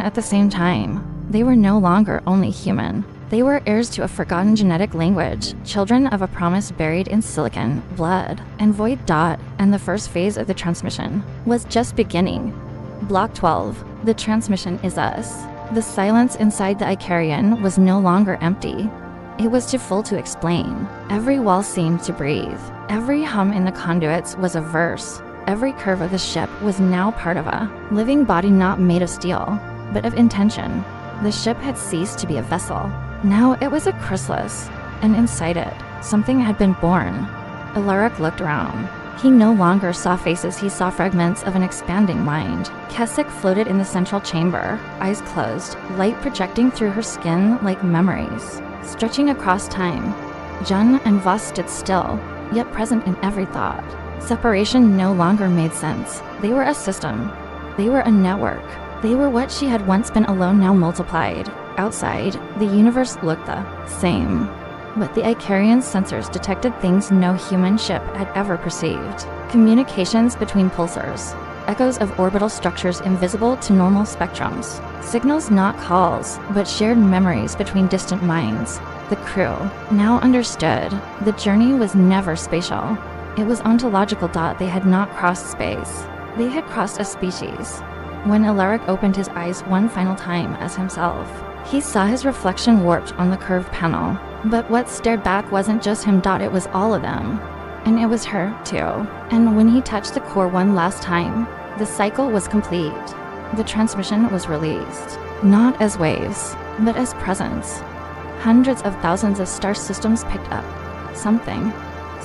at the same time. They were no longer only human. They were heirs to a forgotten genetic language, children of a promise buried in silicon, blood, and void. And the first phase of the transmission was just beginning. Block 12. The transmission is us. The silence inside the Ikarian was no longer empty. It was too full to explain. Every wall seemed to breathe. Every hum in the conduits was a verse. Every curve of the ship was now part of a living body, not made of steel, but of intention. The ship had ceased to be a vessel. Now it was a chrysalis, and inside it, something had been born. Alaric looked around. He no longer saw faces, he saw fragments of an expanding mind. Keswick floated in the central chamber, eyes closed, light projecting through her skin like memories, stretching across time. Jun and Voss stood still, yet present in every thought. Separation no longer made sense. They were a system. They were a network. They were what she had once been alone, now multiplied. Outside, the universe looked the same. But the Ikarian sensors detected things no human ship had ever perceived. Communications between pulsars, echoes of orbital structures invisible to normal spectrums. Signals, not calls, but shared memories between distant minds. The crew now understood. The journey was never spatial. It was ontological. They had not crossed space. They had crossed a species. When Alaric opened his eyes one final time as himself, he saw his reflection warped on the curved panel. But what stared back wasn't just him. It was all of them. And it was her, too. And when he touched the core one last time, the cycle was complete. The transmission was released. Not as waves, but as presence. Hundreds of thousands of star systems picked up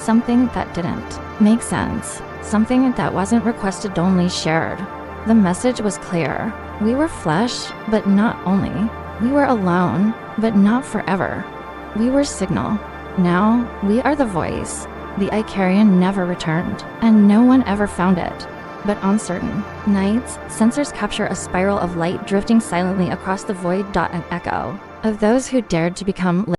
something that didn't make sense. Something that wasn't requested, only shared. The message was clear. We were flesh, but not only. We were alone, but not forever. We were signal. Now, we are the voice. The Ikarian never returned, and no one ever found it. But on certain nights, sensors capture a spiral of light drifting silently across the void. An echo of those who dared to become